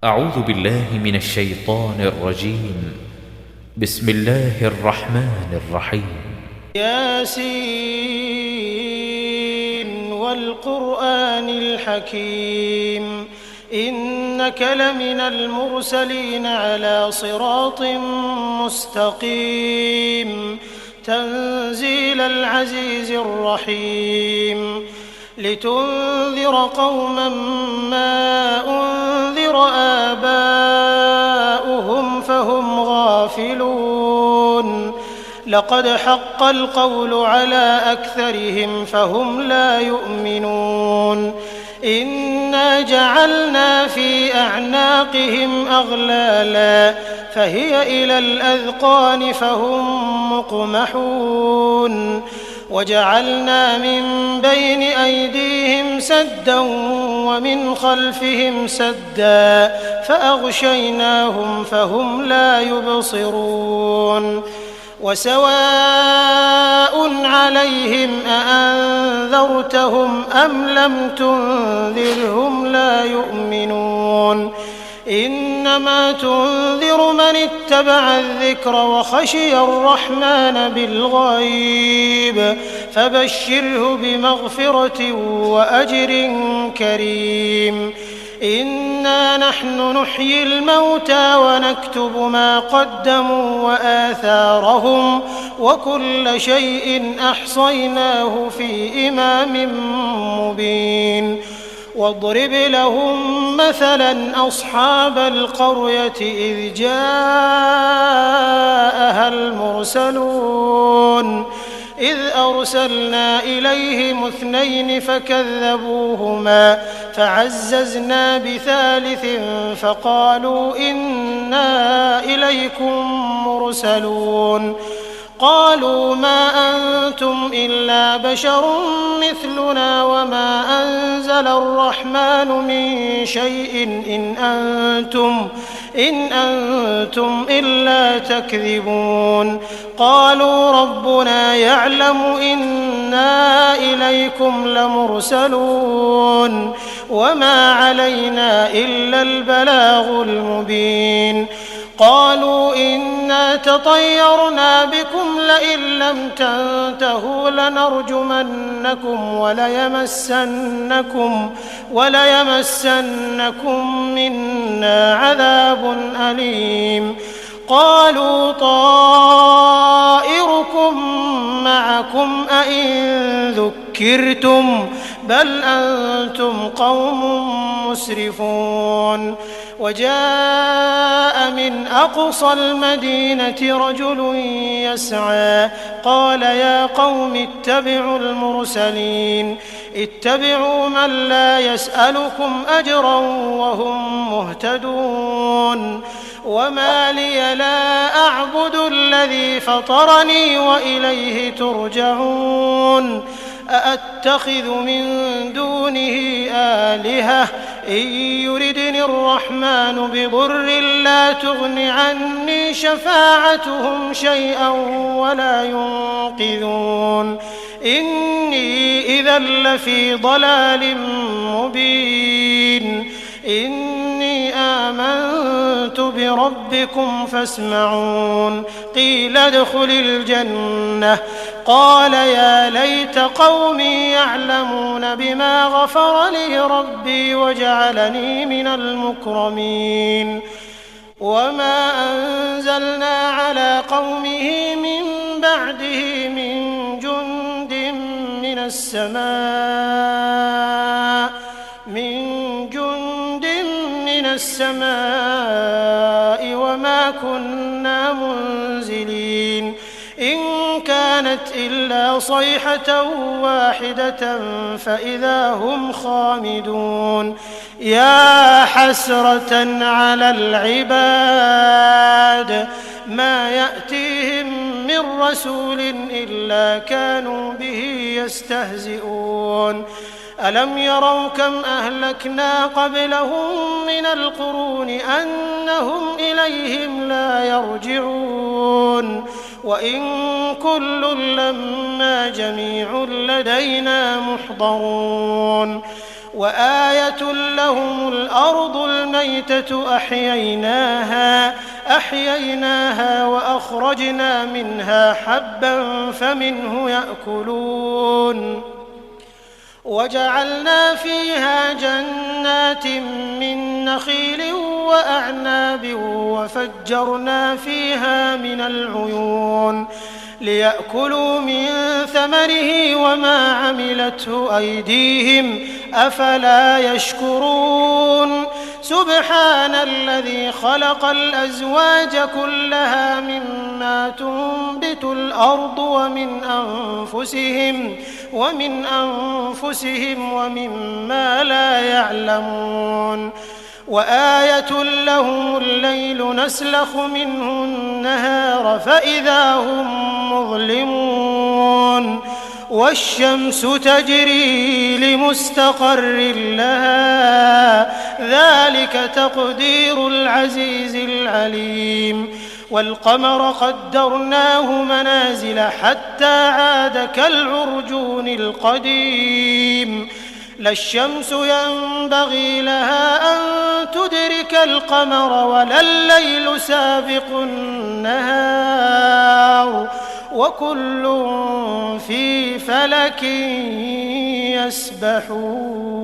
أعوذ بالله من الشيطان الرجيم. بسم الله الرحمن الرحيم. ياسين والقرآن الحكيم إنك لمن المرسلين على صراط مستقيم تنزيل العزيز الرحيم لتنذر قوما ما أنذر آباؤهم فهم غافلون لقد حق القول على أكثرهم فهم لا يؤمنون إنا جعلنا في أعناقهم أغلالا فهي إلى الأذقان فهم مقمحون وجعلنا من بين أيديهم سدا ومن خلفهم سدا فأغشيناهم فهم لا يبصرون وسواء عليهم أأنذرتهم أم لم تنذرهم لا يؤمنون إنما تنذر من اتبع الذكر وخشي الرحمن بالغيب فبشره بمغفرة وأجر كريم إنا نحن نحيي الموتى ونكتب ما قدموا وآثارهم وكل شيء أحصيناه في إمام مبين واضرب لهم مثلا أصحاب القرية إذ جاءها المرسلون إذ أرسلنا إليهم 2 فكذبوهما فعززنا بثالث فقالوا إنا إليكم مرسلون قالوا ما أنتم إلا بشر مثلنا وما أنزل الرحمن من شيء إن أنتم إلا تكذبون قالوا ربنا يعلم إنا إليكم لمرسلون وما علينا إلا البلاغ المبين قالوا إنا تطيرنا بكم لئن لم تنتهوا لنرجمنكم وليمسنكم منا عذاب أليم قالوا طائركم معكم أئن ذكرتم بل أنتم قوم مسرفون وجاء من أقصى المدينة رجل يسعى قال يا قوم اتبعوا المرسلين اتبعوا من لا يسألكم أجرا وهم مهتدون وما لي لا أعبد الذي فطرني وإليه ترجعون أأتخذ من دونه آلهة إن يردني الرحمن بضر لا تغن عني شفاعتهم شيئا ولا ينقذون إني إذا لفي ضلال مبين إني آمنت بربكم فاسمعون قيل ادخل الجنة قال يا ليت قومي يعلمون بما غفر لي ربي وجعلني من المكرمين وما أنزلنا على قومه من بعده من جند من السماء وما كنا منزلين إن كانت إلا صيحة واحدة فإذا هم خامدون يا حسرة على العباد ما يأتيهم من رسول إلا كانوا به يستهزئون ألم يروا كم أهلكنا قبلهم من القرون أنهم إليهم لا يرجعون وإن كل لما جميع لدينا محضرون وآية لهم الأرض الميتة أحييناها وأخرجنا منها حبا فمنه يأكلون وجعلنا فيها جنات من نخيل وأعناب وفجرنا فيها من العيون ليأكلوا من ثمره وما عملته أيديهم أفلا يشكرون سبحان الذي خلق الأزواج كلها مما تنبت الأرض ومن أنفسهم ومما لا يعلمون وآية لهم الليل نسلخ منه النهار فإذا هم مظلمون والشمس تجري لمستقر لها ذلك تقدير العزيز العليم والقمر قدرناه منازل حتى عاد كالعرجون القديم لا الشمس ينبغي لها أن تدرك القمر ولا الليل سابق النهار وكل في فلك يسبحون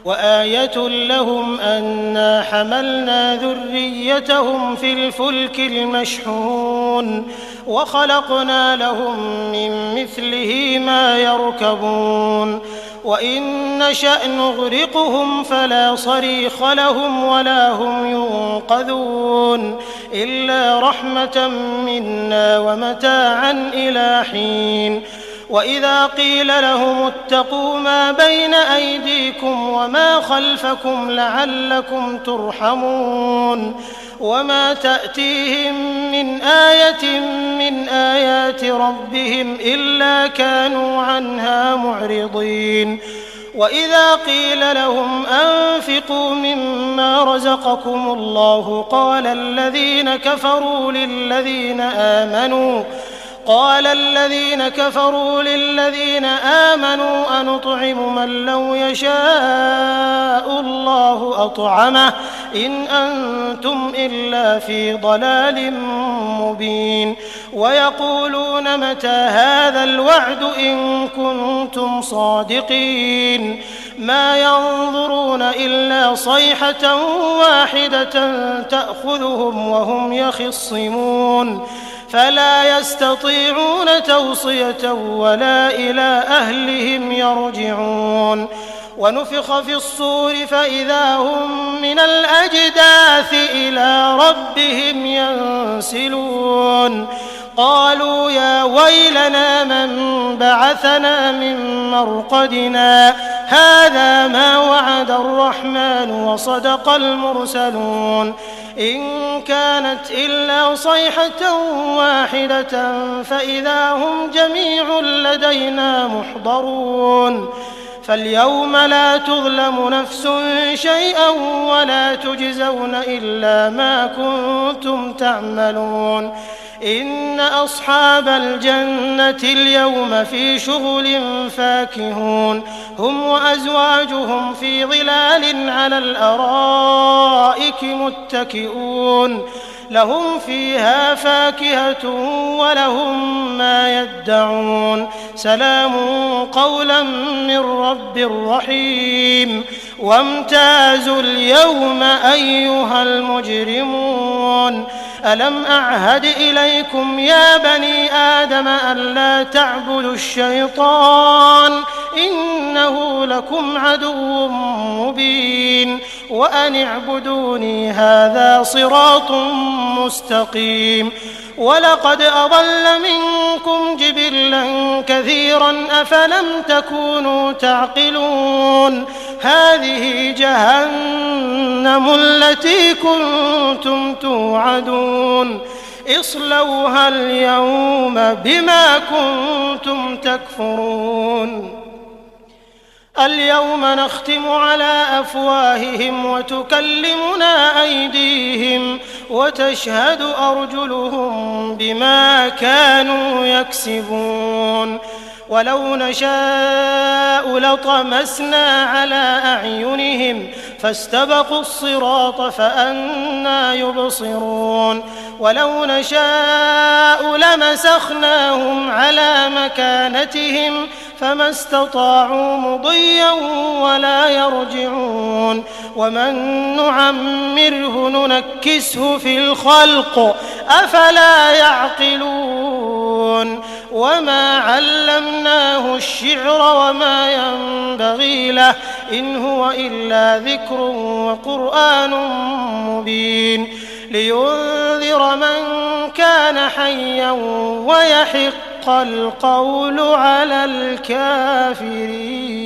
وآية لهم أنا حملنا ذريتهم في الفلك المشحون وخلقنا لهم من مثله ما يركبون وإن نشأ نغرقهم فلا صريخ لهم ولا هم ينقذون إلا رحمة منا ومتاعا إلى حين وإذا قيل لهم اتقوا ما بين أيديكم وما خلفكم لعلكم ترحمون وما تأتيهم من آية من آيات ربهم إلا كانوا عنها معرضين وإذا قيل لهم أنفقوا مما رزقكم الله قال الذين كفروا للذين آمنوا أنطعم من لو يشاء الله أطعمه إن أنتم إلا في ضلال مبين ويقولون متى هذا الوعد إن كنتم صادقين ما ينظرون إلا صيحة واحدة تأخذهم وهم يخصمون فلا يستطيعون توصية ولا إلى أهلهم يرجعون ونفخ في الصور فإذا هم من الأجداث إلى ربهم ينسلون قالوا يا ويلنا من بعثنا من مرقدنا هذا ما وعد الرحمن وصدق المرسلون إن كانت إلا صيحة واحدة فإذا هم جميع لدينا محضرون فاليوم لا تظلم نفس شيئا ولا تجزون إلا ما كنتم تعملون إن أصحاب الجنة اليوم في شغل فاكهون هم وأزواجهم في ظلال على الأرائك متكئون لهم فيها فاكهة ولهم ما يدعون سلام قولا من رب رحيم وامتازوا اليوم أيها المجرمون ألم أعهد إليكم يا بني آدم ألا تعبدوا الشيطان إنه لكم عدو مبين وأن اعبدوني هذا صراط مستقيم ولقد أضل منكم جبلا كثيرا أفلم تكونوا تعقلون هذه جهنم التي كنتم توعدون اصلوها اليوم بما كنتم تكفرون اليوم نختم على أفواههم وتكلمنا أيديهم وتشهد أرجلهم بما كانوا يكسبون ولو نشاء لطمسنا على أعينهم فاستبقوا الصراط فأنى يبصرون ولو نشاء لمسخناهم على مكانتهم فما استطاعوا مضيا ولا يرجعون ومن نعمره ننكسه في الخلق أفلا يعقلون وما علمناه الشعر وما ينبغي له إن هو إلا ذكر وقرآن مبين لينذر من كان حيا ويحق القول على الكافرين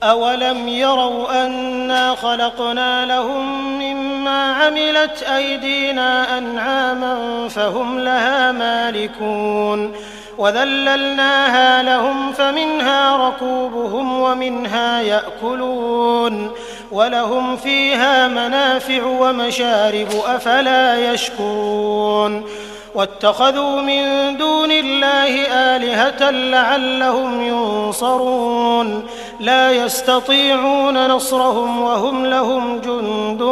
أولم يروا أنا خلقنا لهم مما عملت أيدينا أنعاما فهم لها مالكون وذللناها لهم فمنها ركوبهم ومنها يأكلون ولهم فيها منافع ومشارب أفلا يشكرون واتخذوا من دون الله آلهة لعلهم ينصرون لا يستطيعون نصرهم وهم لهم جند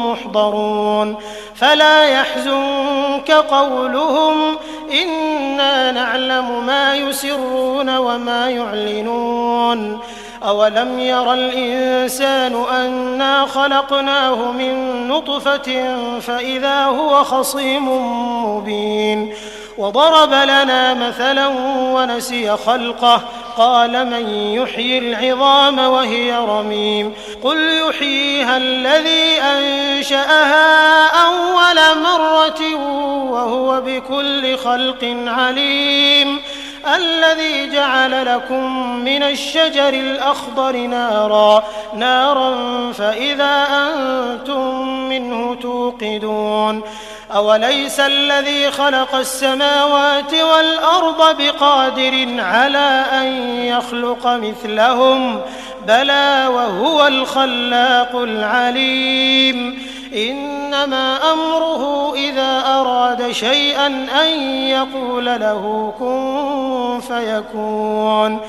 محضرون فلا يحزنك قولهم إنا نعلم ما يسرون وما يعلنون أولم ير الإنسان أنا خلقناه من نطفة فإذا هو خصيم مبين وضرب لنا مثلا ونسي خلقه قال من يحيي العظام وهي رميم قل يحييها الذي أنشأها أول مرة وهو بكل خلق عليم الذي جعل لكم من الشجر الأخضر نارا فإذا أنتم منه توقدون أوليس الذي خلق السماوات والأرض بقادر على أن يخلق مثلهم بلى وهو الخلاق العليم إنما أمره إذا أراد شيئا أن يقول له كن فيكون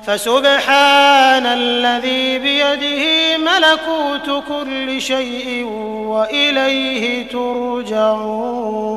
فسبحان الذي بيده ملكوت كل شيء وإليه ترجعون.